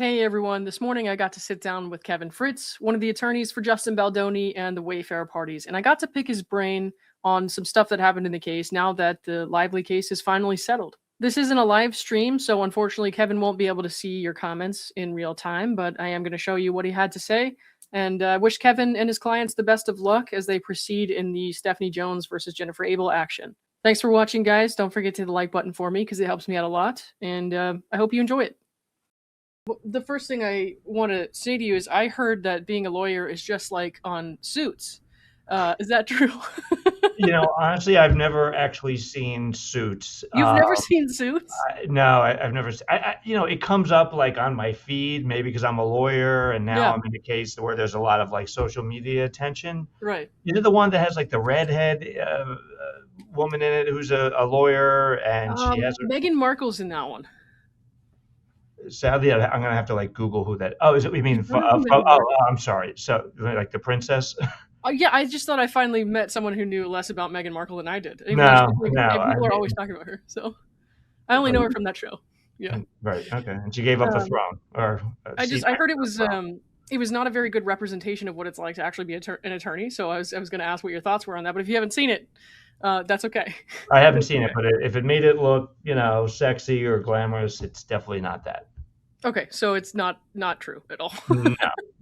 Hey everyone, this morning I got to sit down with Kevin Fritz, one of the attorneys for Justin Baldoni and the Wayfarer parties, and I got to pick his brain on some stuff that happened in the case now that the Lively case is finally settled. This isn't a live stream, so unfortunately Kevin won't be able to see your comments in real time, but I am going to show you what he had to say, and I wish Kevin and his clients the best of luck as they proceed in the Stephanie Jones versus Jennifer Abel action. Thanks for watching, guys. Don't forget to hit the like button for me because it helps me out a lot, and I hope you enjoy it. The first thing I want to say to you is I heard that being a lawyer is just like on Suits. Is that true? Honestly, I've never actually seen Suits. You've never seen Suits? No, I've never. It comes up like on my feed, maybe because I'm a lawyer, and now Yeah. I'm in a case where there's a lot of like social media attention. Right. Is it the one that has like the redhead woman in it who's a lawyer, and she has Meghan Markle's in that one. sadly, I'm gonna have to like Google who that. Oh, is it? You mean? I'm sorry. So like the princess? Yeah, I just thought I finally met someone who knew less about Meghan Markle than I did. Even No, though people are always talking about her, so I only know her from that show. Yeah. Right. Okay. And she gave up the throne, or I heard it was not a very good representation of what it's like to actually be an attorney. So I was going to ask what your thoughts were on that, but if you haven't seen it, that's okay. I haven't seen it, but if it made it look, sexy or glamorous, it's definitely not that. Okay, so it's not true at all.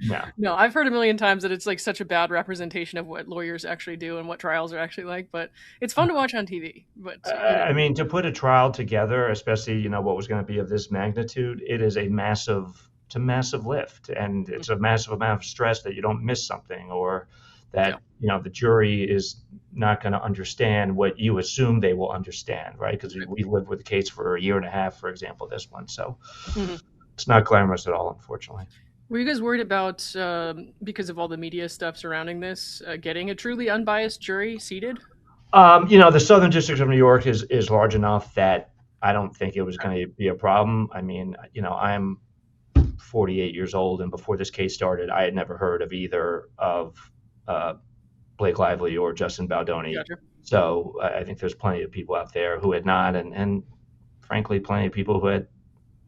No. No, I've heard a million times that it's like such a bad representation of what lawyers actually do and what trials are actually like, but it's fun to watch on TV. But I mean, to put a trial together, especially, what was going to be of this magnitude, it's a massive lift, and it's a massive amount of stress that you don't miss something, or that, the jury is not going to understand what you assume they will understand, right? Because we lived with the case for a year and a half, for example, this one. So it's not glamorous at all, unfortunately. Were you guys worried about, because of all the media stuff surrounding this, getting a truly unbiased jury seated? The Southern District of New York is large enough that I don't think it was going to be a problem. I mean, I'm 48 years old, and before this case started, I had never heard of either of Blake Lively or Justin Baldoni. Gotcha. So I think there's plenty of people out there who had not, and frankly, plenty of people who had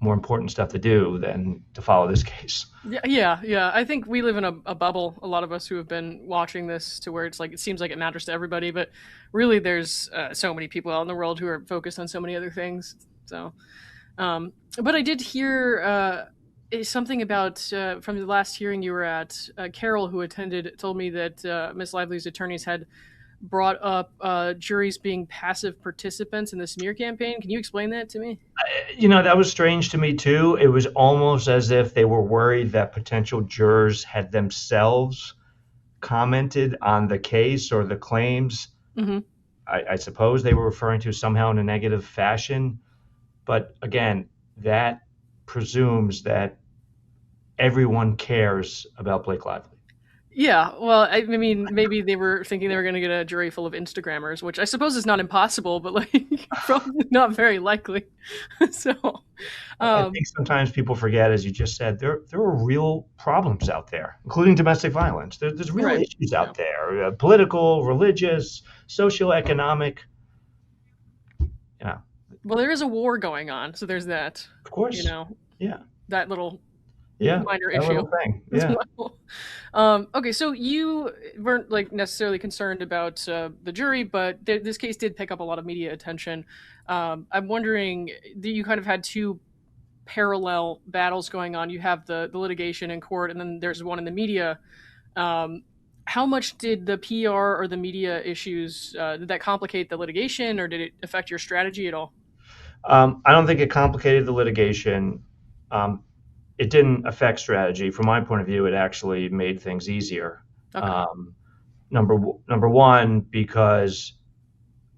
more important stuff to do than to follow this case. Yeah. I think we live in a bubble, a lot of us who have been watching this, to where it's like it seems like it matters to everybody, but really there's so many people out in the world who are focused on so many other things. So, but I did hear something about from the last hearing you were at. Carol, who attended, told me that Miss Lively's attorneys had brought up juries being passive participants in the smear campaign. Can you explain that to me? That was strange to me too. It was almost as if they were worried that potential jurors had themselves commented on the case or the claims. Mm-hmm. I suppose they were referring to somehow in a negative fashion. But again, that presumes that everyone cares about Blake Lively. Yeah, well, I mean, maybe they were thinking they were going to get a jury full of Instagrammers, which I suppose is not impossible, but like probably not very likely. So, I think sometimes people forget, as you just said, there are real problems out there, including domestic violence. There's real issues out there, political, religious, socioeconomic. Well, there is a war going on, so there's that. Of course. That little. Minor issue. Little thing. Yeah. Okay, so you weren't like necessarily concerned about the jury, but this case did pick up a lot of media attention. I'm wondering, you kind of had two parallel battles going on. You have the litigation in court, and then there's one in the media. How much did the PR or the media issues, did that complicate the litigation, or did it affect your strategy at all? I don't think it complicated the litigation. It didn't affect strategy. From my point of view, it actually made things easier. Okay. Number one, because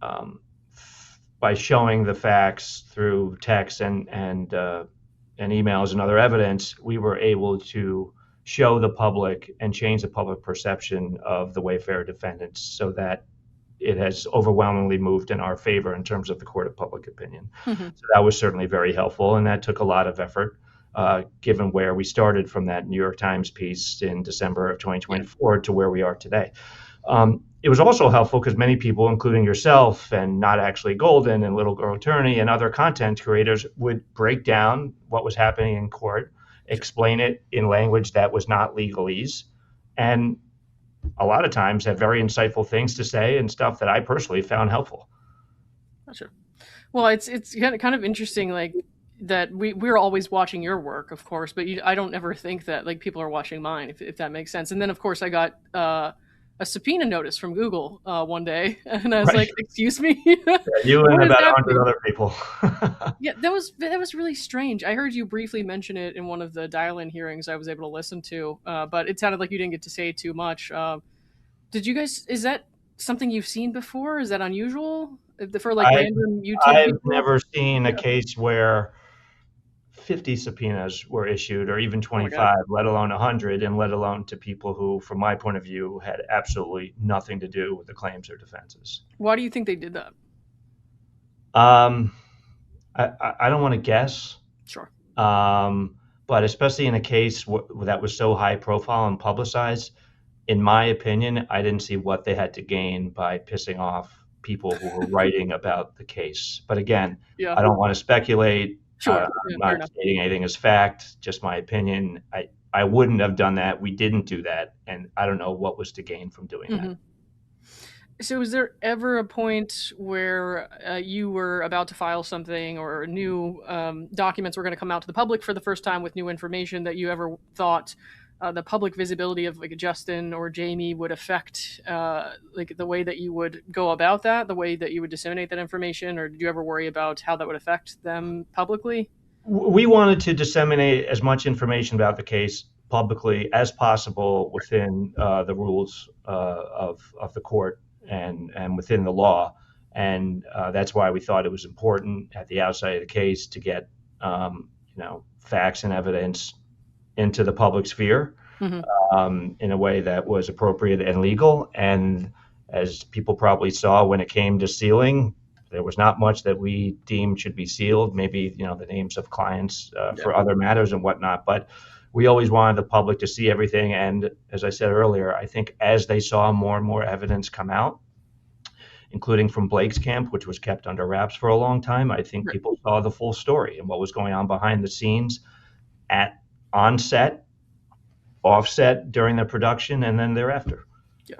by showing the facts through text and emails and other evidence, we were able to show the public and change the public perception of the Wayfarer defendants, so that it has overwhelmingly moved in our favor in terms of the court of public opinion. Mm-hmm. So that was certainly very helpful, and that took a lot of effort. Given where we started from that New York Times piece in December of 2024 to where we are today. It was also helpful because many people, including yourself and Not Actually Golden and Little Girl Attorney and other content creators, would break down what was happening in court explain it in language that was not legalese, and a lot of times have very insightful things to say and stuff that I personally found helpful. Gotcha. Well, it's kind of interesting, like that we're always watching your work, of course, but I don't ever think that like people are watching mine, if that makes sense. And then of course I got a subpoena notice from Google one day, and I was Right. like, "Excuse me, You what and is about happening?" 100 other people. Yeah, that was really strange. I heard you briefly mention it in one of the dial-in hearings I was able to listen to, but it sounded like you didn't get to say too much. Did you guys? Is that something you've seen before? Is that unusual for like I random YouTube I've people? never seen a Yeah. case where 50 subpoenas were issued or even Oh my god. 25, let alone 100, and let alone to people who, from my point of view, had absolutely nothing to do with the claims or defenses. Why do you think they did that? Um, I don't want to guess, Sure. um, but especially in a case that was so high profile and publicized, in my opinion, I didn't see what they had to gain by pissing off people who were writing about the case. But again, Yeah. I don't want to speculate. Sure. I'm Yeah, fair not enough. stating anything as fact, just my opinion. I wouldn't have done that. We didn't do that. And I don't know what was to gain from doing that. Hmm. So, was there ever a point where you were about to file something, or new documents were going to come out to the public for the first time with new information, that you ever thought the public visibility of like Justin or Jamie would affect like the way that you would go about that, the way that you would disseminate that information, or did you ever worry about how that would affect them publicly? We wanted to disseminate as much information about the case publicly as possible within the rules of the court and within the law, and that's why we thought it was important at the outside of the case to get facts and evidence into the public sphere Hmm. in a way that was appropriate and legal. And as people probably saw when it came to sealing, there was not much that we deemed should be sealed. Maybe the names of clients Yeah. for other matters and whatnot, but we always wanted the public to see everything. And as I said earlier, I think as they saw more and more evidence come out, including from Blake's camp, which was kept under wraps for a long time, I think Right. people saw the full story and what was going on behind the scenes at on set, offset during the production, and then thereafter. Yeah.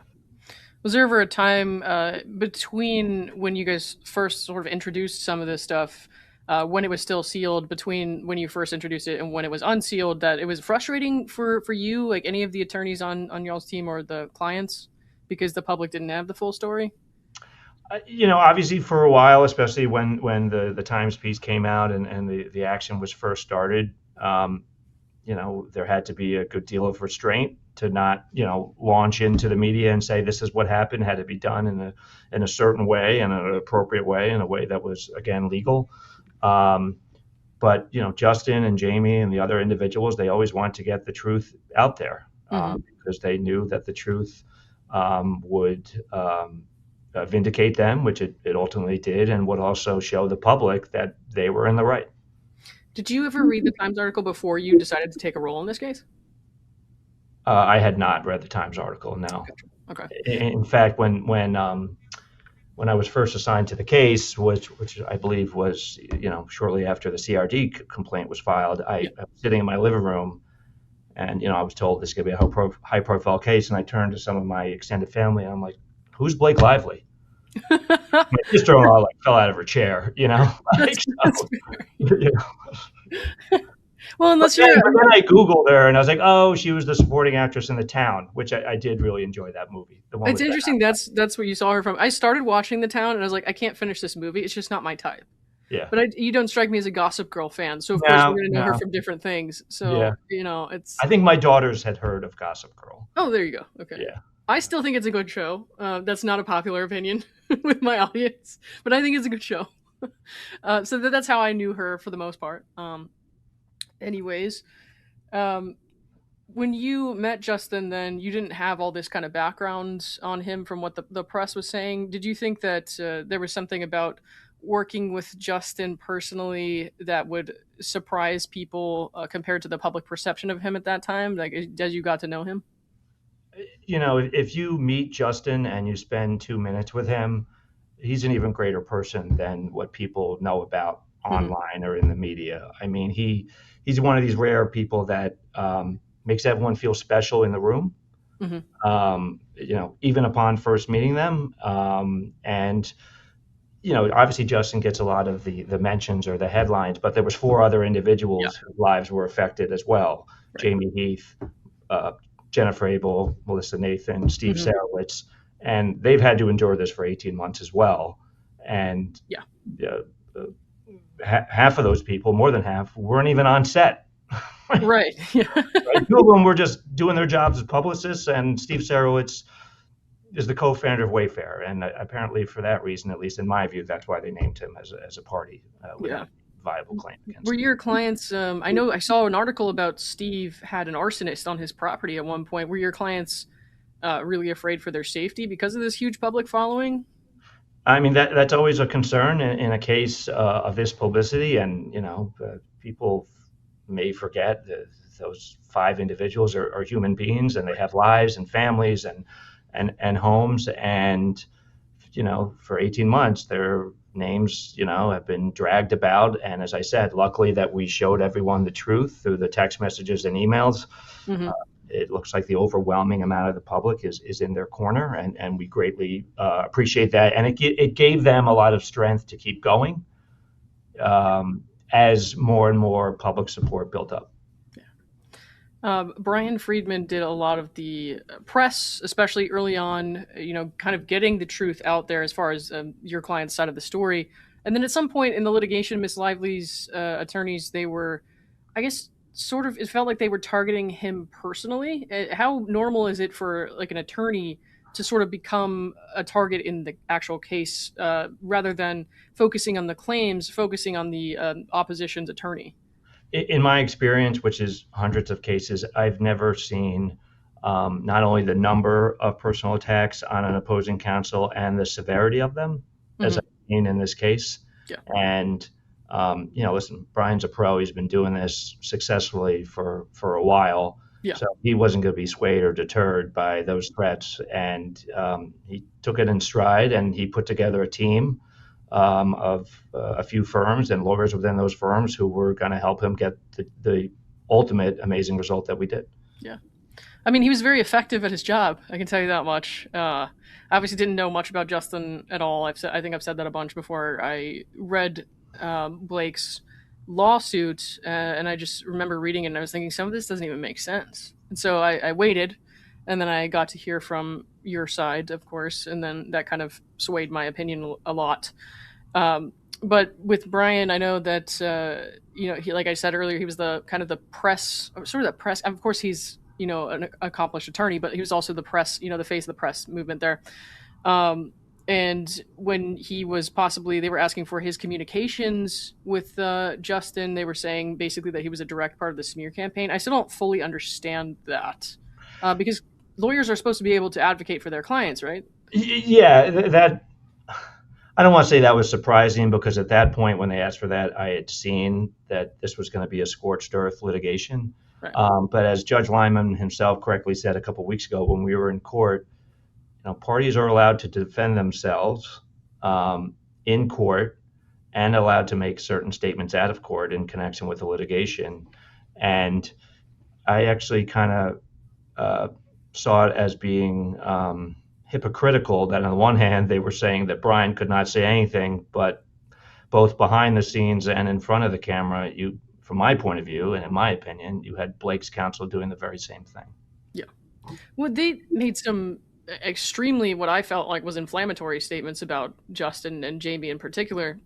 Was there ever a time between when you guys first sort of introduced some of this stuff, when it was still sealed, between when you first introduced it and when it was unsealed, that it was frustrating for you, like any of the attorneys on y'all's team or the clients, because the public didn't have the full story? Obviously for a while, especially when the Times piece came out and the action was first started, there had to be a good deal of restraint to not, launch into the media and say this is what happened. It had to be done in a certain way, in an appropriate way, in a way that was again legal. But Justin and Jamie and the other individuals, they always want to get the truth out there Hmm. because they knew that the truth would vindicate them, which it ultimately did, and would also show the public that they were in the right. Did you ever read the Times article before you decided to take a role in this case? I had not read the Times article. No. Okay. In fact, when I was first assigned to the case, which I believe was shortly after the CRD complaint was filed, I Yeah. was sitting in my living room, and I was told this is going to be a high profile case, and I turned to some of my extended family, and I'm like, "Who's Blake Lively?" My sister-in-law like fell out of her chair, like, That's so, fair. you Well, But unless then, you're, but then I Googled her and I was like, oh, she was the supporting actress in The Town, which I did really enjoy that movie. The one it's with Ben. interesting. That's what you saw her from. I started watching The Town, and I was like, I can't finish this movie. It's just not my type. Yeah. But you don't strike me as a Gossip Girl fan, so of course No, we're gonna know her no. from different things. Yeah. So it's I think my daughters had heard of Gossip Girl. oh, there you go. Okay, Yeah. I still think it's a good show. That's not a popular opinion with my audience, but I think it's a good show. So that's how I knew her for the most part. Anyways, um, when you met Justin, then you didn't have all this kind of background on him from what the press was saying. Did you think that there was something about working with Justin personally that would surprise people compared to the public perception of him at that time, like as you got to know him? If you meet Justin and you spend 2 minutes with him, he's an even greater person than what people know about online or in the media. I mean, he's one of these rare people that makes everyone feel special in the room. Even upon first meeting them. And obviously Justin gets a lot of the mentions or the headlines, but there was 4 other individuals whose lives were affected as well. Right. Jamie Heath, Jennifer Abel, Melissa Nathan, Steve Sarowitz, and they've had to endure this for 18 months as well. And half of those people, more than half, weren't even on set. Right. Yeah. Right? 2 of them were just doing their jobs as publicists, and Steve Sarowitz is the co-founder of Wayfarer, and apparently for that reason, at least in my view, that's why they named him as a party with a viable claim against Were him. your clients, I know I saw an article about Steve had an arsonist on his property at one point. Were your clients really afraid for their safety because of this huge public following? I mean, that's always a concern in a case of this publicity, and people may forget that those 5 individuals are human beings, and they have lives and families and homes, and for 18 months their names have been dragged about. And as I said, luckily that we showed everyone the truth through the text messages and emails. It looks like the overwhelming amount of the public is in their corner, and we greatly appreciate that. And it gave them a lot of strength to keep going as more and more public support built up. Brian Friedman did a lot of the press, especially early on, kind of getting the truth out there as far as your client's side of the story. And then at some point in the litigation, Miss Lively's attorneys, they were, I guess, sort of, it felt like they were targeting him personally. How normal is it for like an attorney to sort of become a target in the actual case rather than focusing on the claims, focusing on the opposition's attorney? In my experience, which is hundreds of cases, I've never seen not only the number of personal attacks on an opposing counsel and the severity of them as I've seen in this case. And listen, Brian's a pro. He's been doing this successfully for a while. So he wasn't going to be swayed or deterred by those threats. And he took it in stride, and he put together a team of a few firms and lawyers within those firms who were going to help him get the ultimate amazing result that we did. Yeah. I mean, he was very effective at his job. I can tell you that much. I obviously didn't know much about Justin at all. I think I've said that a bunch before. I read Blake's lawsuit, and I just remember reading it, and I was thinking, some of this doesn't even make sense. And so I waited, and then I got to hear from your side, of course, and then that kind of swayed my opinion a lot. But with Brian, I know that he, like I said earlier, he was the kind of the press, sort of the press. Of course, he's an accomplished attorney, but he was also the press, the face of the press movement there. And when he was they were asking for his communications with Justin. They were saying basically that he was a direct part of the smear campaign. I still don't fully understand that because lawyers are supposed to be able to advocate for their clients, right? Yeah, that I don't want to say that was surprising, because at that point when they asked for that, I had seen that this was going to be a scorched earth litigation. Right. But as Judge Lyman himself correctly said a couple of weeks ago when we were in court, parties are allowed to defend themselves in court and allowed to make certain statements out of court in connection with the litigation. And I actually kind of saw it as being hypocritical that on the one hand they were saying that Brian could not say anything, but both behind the scenes and in front of the camera, from my point of view and in my opinion, you had Blake's counsel doing the very same thing. Yeah. Well, they made some extremely, what I felt like was inflammatory statements about Justin and Jamie in particular.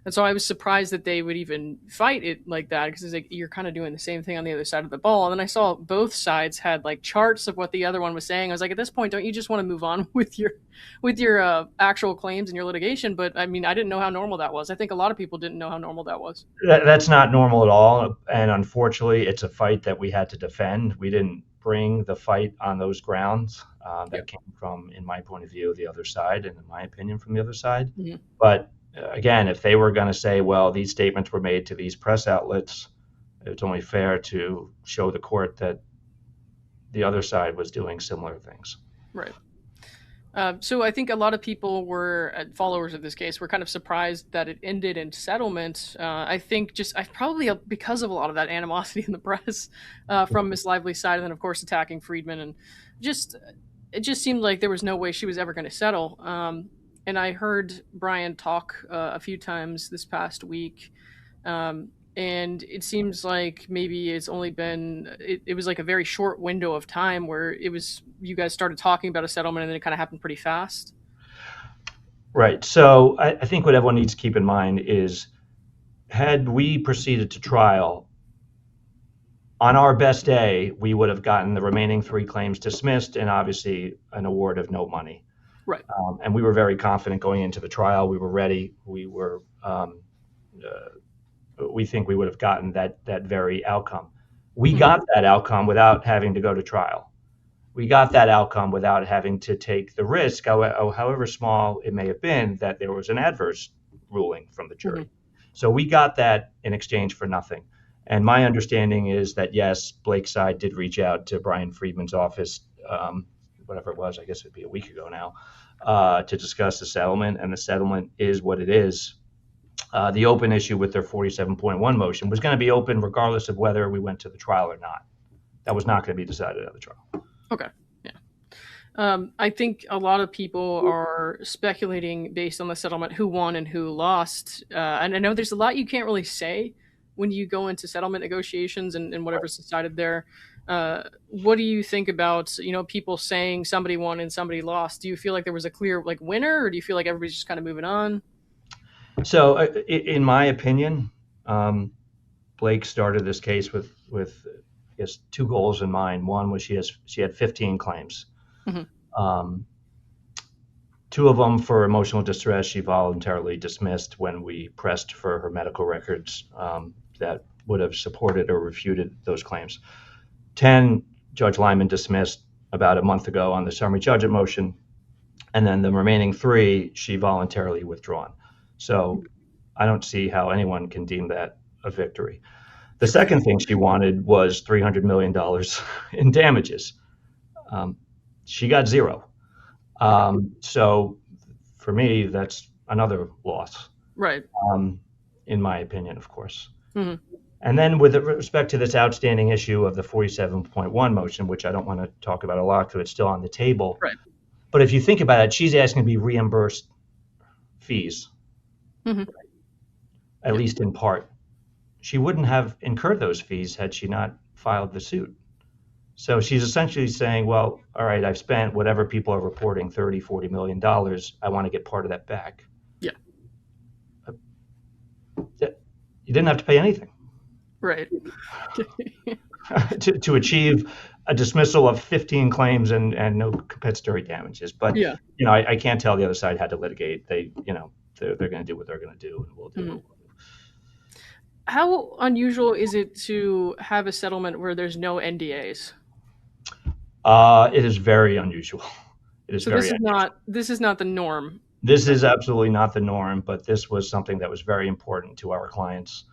And so I was surprised that they would even fight it like that, because it's like you're kind of doing the same thing on the other side of the ball. And then I saw both sides had like charts of what the other one was saying. I was like, at this point, don't you just want to move on with your actual claims and your litigation? But I mean, I didn't know how normal that was. I think a lot of people didn't know how normal that was. That's not normal at all. And unfortunately, it's a fight that we had to defend. We didn't bring the fight on those grounds. That came from, in my point of view, the other side, and in my opinion, from the other side. Mm-hmm. But again, if they were going to say, well, these statements were made to these press outlets, it's only fair to show the court that the other side was doing similar things. Right. So I think a lot of people were followers of this case were kind of surprised that it ended in settlement. I think just I probably because of a lot of that animosity in the press from Miss Lively's side, and then of course attacking Friedman, and just it just seemed like there was no way she was ever going to settle. And I heard Brian talk a few times this past week. And it seems like maybe it's only been it was like a very short window of time where it was you guys started talking about a settlement and then it kind of happened pretty fast. Right. So I think what everyone needs to keep in mind is, had we proceeded to trial, on our best day, we would have gotten the remaining 3 claims dismissed and obviously an award of no money. Right. And we were very confident going into the trial. We were ready. We think we would have gotten that very outcome. We got that outcome without having to go to trial. We got that outcome without having to take the risk, however small it may have been, that there was an adverse ruling from the jury. So we got that in exchange for nothing. And my understanding is that, yes, Blake's side did reach out to Brian Friedman's office, whatever it was, I guess it'd be a week ago now, to discuss the settlement. And the settlement is what it is. The open issue with their 47.1 motion was going to be open regardless of whether we went to the trial or not. That was not going to be decided at the trial. Okay. Yeah. I think a lot of people are speculating based on the settlement who won and who lost. And I know there's a lot you can't really say when you go into settlement negotiations and whatever's decided there. What do you think about, people saying somebody won and somebody lost? Do you feel like there was a clear winner, or do you feel like everybody's just kind of moving on? So, in my opinion, Blake started this case with I guess 2 goals in mind. One was she had 15 claims. 2 of them for emotional distress she voluntarily dismissed when we pressed for her medical records that would have supported or refuted those claims. 10, Judge Lyman dismissed about a month ago on the summary judgment motion, and then the remaining 3 she voluntarily withdrawn. So I don't see how anyone can deem that a victory. The second thing she wanted was $300 million in damages. She got 0. So for me, that's another loss. Right. In my opinion, of course. Mm-hmm. And then with respect to this outstanding issue of the 47.1 motion, which I don't want to talk about a lot because it's still on the table. Right. But if you think about it, she's asking to be reimbursed fees, at least in part. She wouldn't have incurred those fees had she not filed the suit. So she's essentially saying, well, all right, I've spent whatever people are reporting, $30, $40 million. I want to get part of that back. Yeah. You didn't have to pay anything. Right. to achieve a dismissal of 15 claims and no compensatory damages. But, yeah. I can't tell the other side had to litigate. They're going to do what they're going to do, and we'll do what we'll do. How unusual is it to have a settlement where there's no NDAs? It is very unusual. It is so very this is unusual. this is not the norm. This is absolutely not the norm, but this was something that was very important to our clients,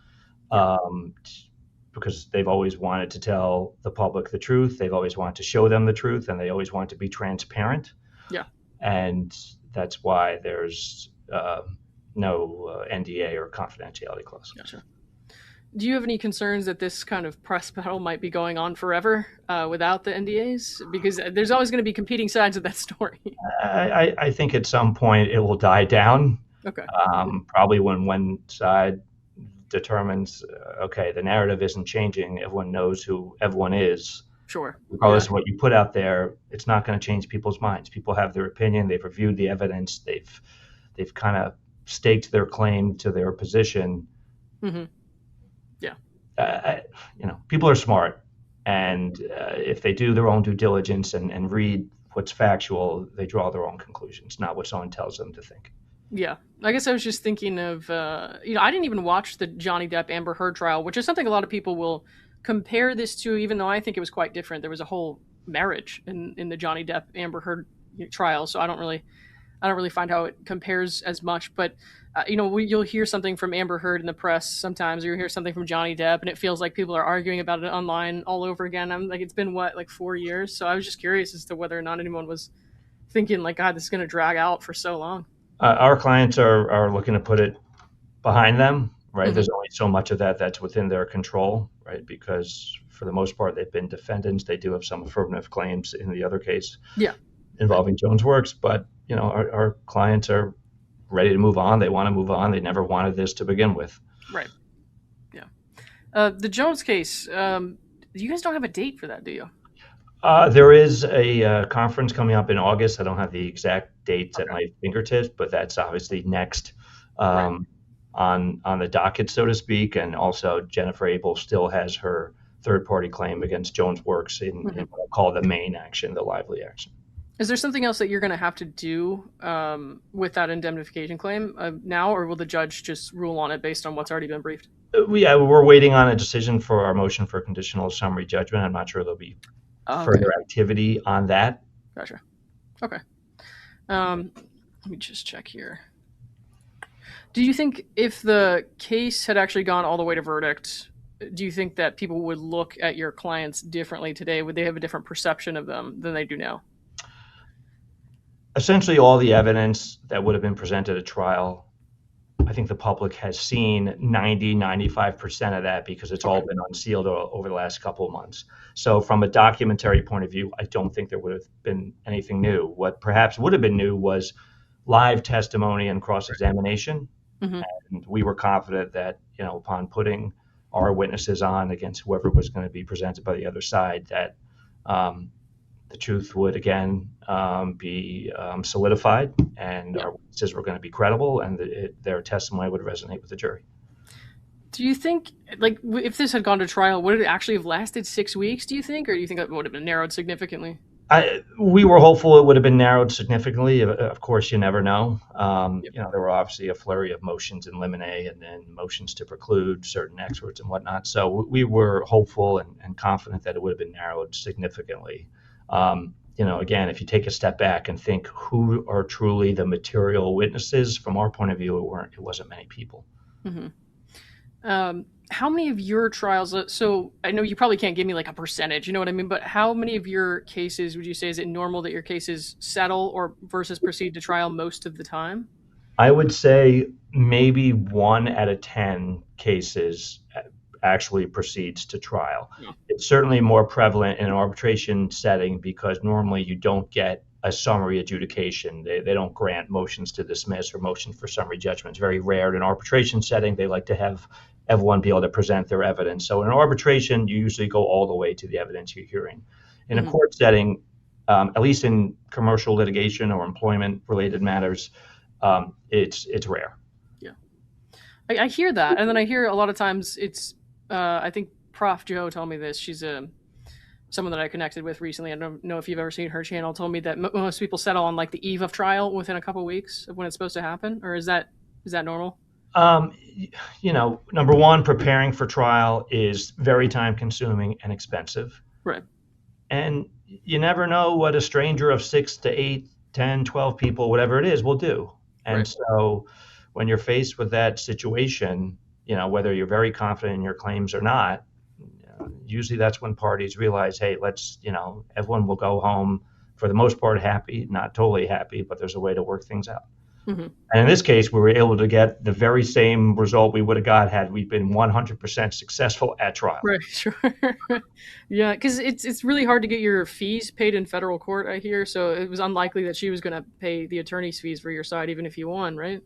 because they've always wanted to tell the public the truth. They've always wanted to show them the truth, and they always want to be transparent. Yeah. And that's why there's no NDA or confidentiality clause. Gotcha. Do you have any concerns that this kind of press battle might be going on forever without the NDAs? Because there's always going to be competing sides of that story. I think at some point it will die down. Okay. Probably when one side determines, okay, the narrative isn't changing. Everyone knows who everyone is. Sure. Regardless of what you put out there, it's not going to change people's minds. People have their opinion. They've reviewed the evidence. They've kind of staked their claim to their position. Mm-hmm. People are smart, and if they do their own due diligence and read what's factual, they draw their own conclusions, not what someone tells them to think. Yeah, I guess I was just thinking of, I didn't even watch the Johnny Depp Amber Heard trial, which is something a lot of people will compare this to, even though I think it was quite different. There was a whole marriage in the Johnny Depp Amber Heard trial, so I don't really find how it compares as much. But you'll hear something from Amber Heard in the press sometimes, or you'll hear something from Johnny Depp, and it feels like people are arguing about it online all over again. I'm like, it's been 4 years? So I was just curious as to whether or not anyone was thinking like, God, this is going to drag out for so long? Our clients are looking to put it behind them, right? Hmm. There's only so much of that that's within their control, right? Because for the most part, they've been defendants. They do have some affirmative claims in the other case Yeah. Right. involving Jones Works, but our clients are ready to move on. They want to move on. They never wanted this to begin with. Right. Yeah. The Jones case. You guys don't have a date for that, do you? There is a conference coming up in August. I don't have the exact dates at Okay. my fingertips, but that's obviously next Right. um, on the docket, so to speak. And also, Jennifer Abel still has her third-party claim against Jones Works in Hmm. what I call the main action, the lively action. Is there something else that you're going to have to do with that indemnification claim now, or will the judge just rule on it based on what's already been briefed? Yeah, we're waiting on a decision for our motion for conditional summary judgment. I'm not sure there'll be Oh, okay. further activity on that. Gotcha. Okay. Let me just check here. Do you think if the case had actually gone all the way to verdict, do you think that people would look at your clients differently today? Would they have a different perception of them than they do now? Essentially, all the evidence that would have been presented at trial, I think the public has seen 95% of that because it's Okay. all been unsealed over the last couple of months. So from a documentary point of view, I don't think there would have been anything new. What perhaps would have been new was live testimony and cross-examination. Hmm. And we were confident that, upon putting our witnesses on against whoever was going to be presented by the other side, that um, the truth would again be solidified, and Yeah. our witnesses were going to be credible, and their testimony would resonate with the jury. Do you think, like, if this had gone to trial, would it actually have lasted 6 weeks, do you think? Or do you think it would have been narrowed significantly? We were hopeful it would have been narrowed significantly. Of course, you never know. Yep. There were obviously a flurry of motions in limine and then motions to preclude certain experts and whatnot. So we were hopeful and confident that it would have been narrowed significantly. Again, if you take a step back and think who are truly the material witnesses, from our point of view, it wasn't many people. Hmm. How many of your trials, so I know you probably can't give me like a percentage, you know what I mean? But how many of your cases would you say, is it normal that your cases settle or versus proceed to trial most of the time? I would say maybe 1 out of 10 cases actually proceeds to trial. No. It's certainly more prevalent in an arbitration setting because normally you don't get a summary adjudication. They don't grant motions to dismiss or motions for summary judgment. It's very rare in an arbitration setting. They like to have everyone be able to present their evidence. So in an arbitration, you usually go all the way to the evidence you're hearing. In a Hmm. court setting, at least in commercial litigation or employment-related matters, it's rare. Yeah. I hear that. And then I hear a lot of times it's, I think Prof. Joe told me this. She's someone that I connected with recently. I don't know if you've ever seen her channel. Told me that most people settle on like the eve of trial within a couple weeks of when it's supposed to happen. Or is that normal? Um, Number one, preparing for trial is very time consuming and expensive. Right. And you never know what a stranger of 6 to 8, 10, 12 people, whatever it is, will do. And Right. so when you're faced with that situation, whether you're very confident in your claims or not, usually that's when parties realize, hey, everyone will go home for the most part happy, not totally happy, but there's a way to work things out. Hmm. And in this case, we were able to get the very same result we would have got had we been 100% successful at trial. Right. Sure. Yeah, because it's really hard to get your fees paid in federal court, I hear. So it was unlikely that she was going to pay the attorney's fees for your side, even if you won, right?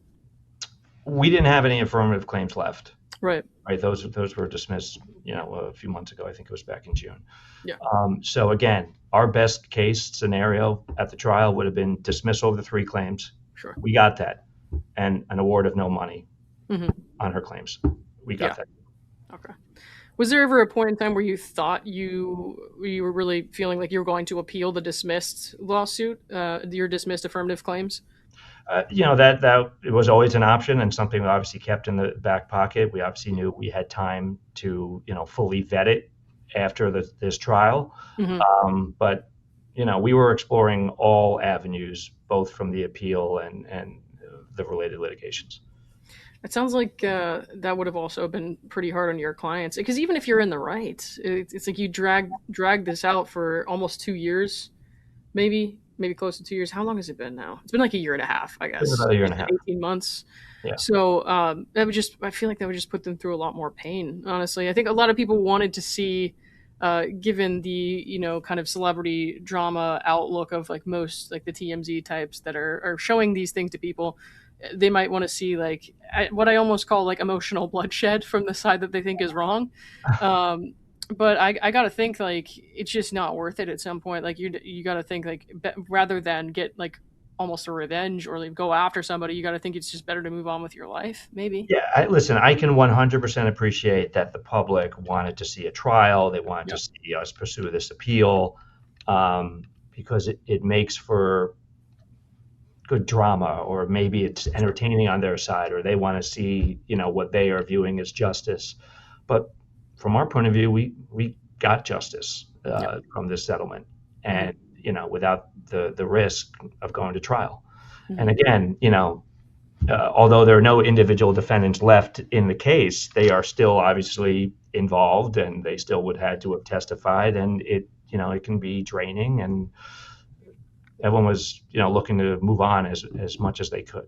We didn't have any affirmative claims left. Right. Right, those were dismissed, a few months ago. I think it was back in June. Yeah. So again, our best case scenario at the trial would have been dismissal of the 3 claims. Sure. We got that, and an award of no money Hmm. on her claims. We got Yeah. that. Okay. Was there ever a point in time where you thought you were really feeling like you were going to appeal the dismissed lawsuit, your dismissed affirmative claims? That it was always an option and something we obviously kept in the back pocket. We obviously knew we had time to fully vet it after this trial, Hmm. but we were exploring all avenues, both from the appeal and the related litigations. It sounds like that would have also been pretty hard on your clients, because even if you're in the right, it's like you drag this out for almost 2 years, maybe maybe close to 2 years. How long has it been now? It's been like a year and a half, I Been guess. about a year and a half. 18 months. Yeah. So I feel like that would just put them through a lot more pain. Honestly, I think a lot of people wanted to see, given the kind of celebrity drama outlook of like most like the TMZ types that are showing these things to people, they might want to see like what I almost call like emotional bloodshed from the side that they think is wrong. Um, but I gotta think like it's just not worth it at some point. Like you gotta think like rather than get like almost a revenge or like go after somebody, you gotta think it's just better to move on with your life, maybe. Yeah, listen, I can 100% appreciate that the public wanted to see a trial. They wanted to Yep. see us pursue this appeal, because it makes for good drama, or maybe it's entertaining on their side, or they want to see, what they are viewing as justice. But from our point of view, we got justice Yep. from this settlement, Hmm. and without the risk of going to trial. And Hmm. again, although there are no individual defendants left in the case, they are still obviously involved, and they still would had to have testified, and it can be draining, and everyone was looking to move on as much as they could.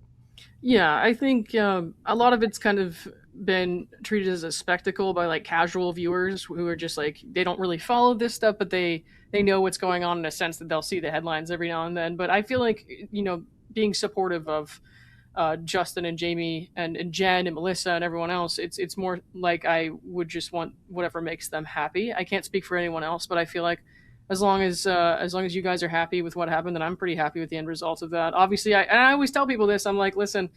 Yeah, I think a lot of it's kind of been treated as a spectacle by like casual viewers who are just like they don't really follow this stuff, but they know what's going on in a sense that they'll see the headlines every now and then. But I feel like being supportive of Justin and Jamie and Jen and Melissa and everyone else, it's more like I would just want whatever makes them happy. I can't speak for anyone else, but I feel like as long as you guys are happy with what happened, then I'm pretty happy with the end result of that. Obviously, I always tell people this. I'm like, listen,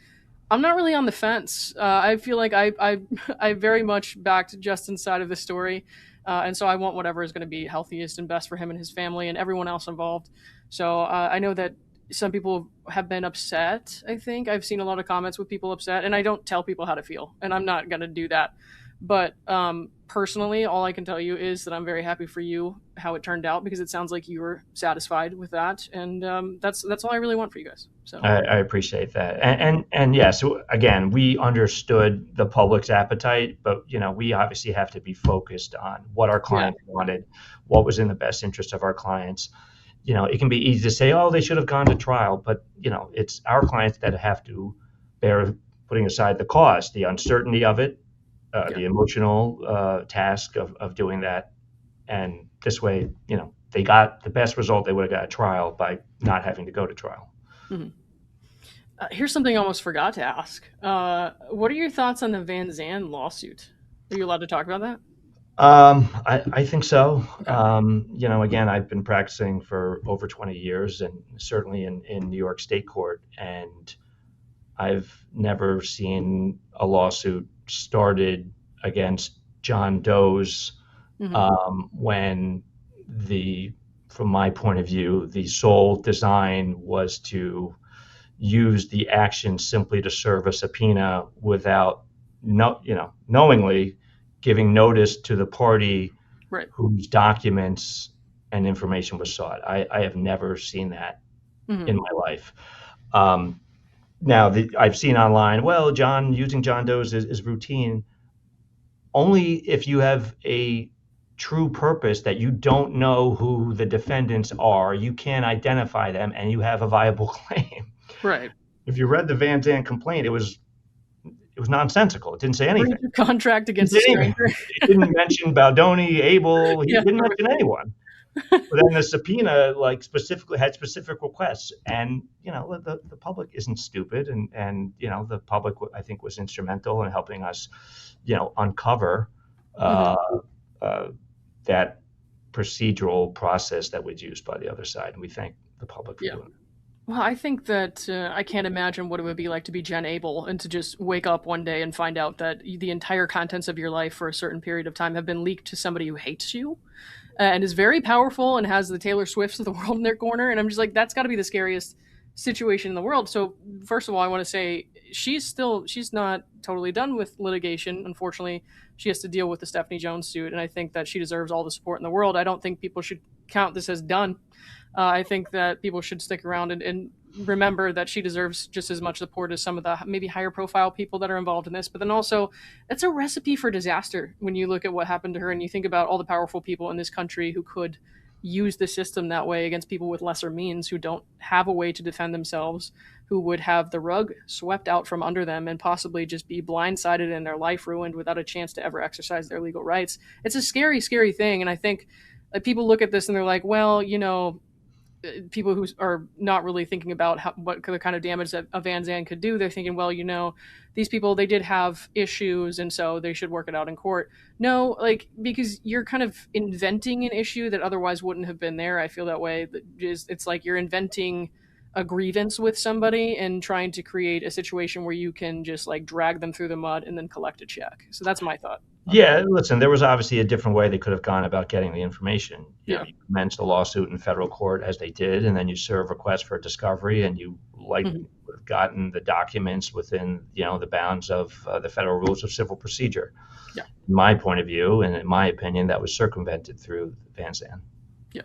I'm not really on the fence. I feel like I very much backed Justin's side of the story, and so I want whatever is going to be healthiest and best for him and his family and everyone else involved. So I know that some people have been upset. I think I've seen a lot of comments with people upset, and I don't tell people how to feel, and I'm not going to do that. But personally, all I can tell you is that I'm very happy for you how it turned out because it sounds like you were satisfied with that, and that's all I really want for you guys. So I appreciate that, and yes, again, we understood the public's appetite, but we obviously have to be focused on what our yeah, clients wanted, what was in the best interest of our clients. It can be easy to say, oh, they should have gone to trial, but it's our clients that have to bear, putting aside the cost, the uncertainty of it, yeah. the emotional task of doing that, and this way, they got the best result they would have got at trial by not having to go to trial. Mhm. Here's something I almost forgot to ask. What are your thoughts on the Vanzan lawsuit? Are you allowed to talk about that? I think so. Okay. Again, I've been practicing for over 20 years, and certainly in New York State Court, and I've never seen a lawsuit started against John Doe's Hmm. when from my point of view, the sole design was to use the action simply to serve a subpoena without knowingly giving notice to the party Right. whose documents and information was sought. I have never seen that Hmm. in my life. Um, Now, I've seen online, well, using John Doe's is routine. Only if you have a true purpose that you don't know who the defendants are, you can't identify them, and you have a viable claim. Right. If you read the Van Zandt complaint, it was nonsensical. It didn't say anything. Breach of contract It against a didn't even, stranger. it didn't mention Baldoni, Abel. He Yeah. didn't mention anyone. But then the subpoena like specifically had specific requests, and the public isn't stupid, and the public I think was instrumental in helping us uncover Hmm. uh, uh, that procedural process that was used by the other side, and we thank the public for Yeah. doing it. Well, I think that I can't imagine what it would be like to be Jen Abel and to just wake up one day and find out that the entire contents of your life for a certain period of time have been leaked to somebody who hates you and is very powerful and has the Taylor Swifts of the world in their corner. And I'm just like, that's got to be the scariest situation in the world. So, first of all, I want to say she's not totally done with litigation. Unfortunately, she has to deal with the Stephanie Jones suit. And I think that she deserves all the support in the world. I don't think people should count this as done. I think that people should stick around and remember that she deserves just as much support as some of the maybe higher profile people that are involved in this. But then also, it's a recipe for disaster when you look at what happened to her and you think about all the powerful people in this country who could use the system that way against people with lesser means who don't have a way to defend themselves, who would have the rug swept out from under them and possibly just be blindsided and their life ruined without a chance to ever exercise their legal rights. It's a scary, scary thing. And I think people look at this and they're like, well, people who are not really thinking about what the kind of damage that a Vanzan could do. They're thinking, well, these people, they did have issues and so they should work it out in court. No, because you're kind of inventing an issue that otherwise wouldn't have been there. I feel that way. It's like you're inventing a grievance with somebody and trying to create a situation where you can just drag them through the mud and then collect a check. So that's my thought. Yeah, listen, there was obviously a different way they could have gone about getting the information. Yeah. You commence the lawsuit in federal court as they did, and then you serve requests for discovery, and you likely would have gotten the documents within, the bounds of the federal rules of civil procedure. Yeah. In my point of view, and in my opinion, that was circumvented through Vanzan. Yeah.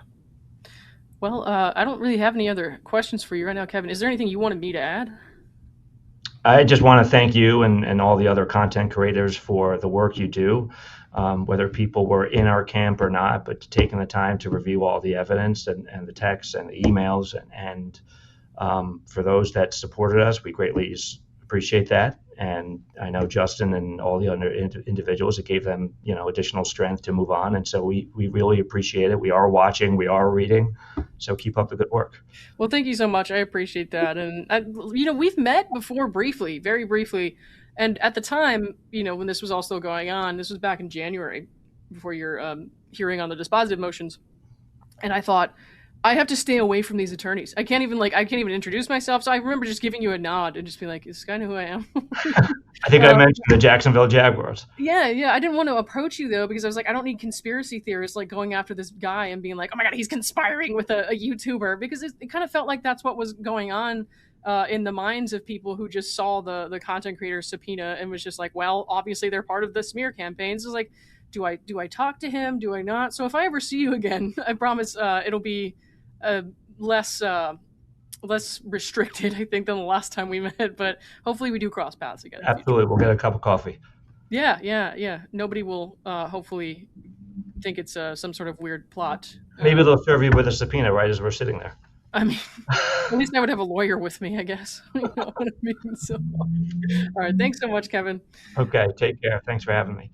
Well, I don't really have any other questions for you right now, Kevin. Is there anything you wanted me to add? I just want to thank you and all the other content creators for the work you do, whether people were in our camp or not, but taking the time to review all the evidence and the texts and the emails. And for those that supported us, we greatly appreciate that. And I know Justin and all the other individuals, it gave them, additional strength to move on. And so we really appreciate it. We are watching, we are reading. So keep up the good work. Well, thank you so much. I appreciate that. And, we've met before briefly, very briefly. And at the time, when this was all still going on, this was back in January before your hearing on the dispositive motions. And I thought, I have to stay away from these attorneys. I can't even introduce myself. So I remember just giving you a nod and just being like, "Is this guy know who I am?" I think I mentioned the Jacksonville Jaguars. Yeah. I didn't want to approach you though, because I was like, I don't need conspiracy theorists going after this guy and being like, "Oh my God, he's conspiring with a YouTuber," because it kind of felt like that's what was going on in the minds of people who just saw the content creator subpoena and was just like, well, obviously they're part of the smear campaigns. It's like, do I talk to him? Do I not? So if I ever see you again, I promise it'll be less restricted, I think, than the last time we met, but hopefully we do cross paths again. Absolutely. We'll get a cup of coffee. Yeah. Nobody will hopefully think it's some sort of weird plot. Maybe they'll serve you with a subpoena right as we're sitting there. I mean, at least I would have a lawyer with me, I guess. You know what I mean? So, all right. Thanks so much, Kevin. Okay. Take care. Thanks for having me.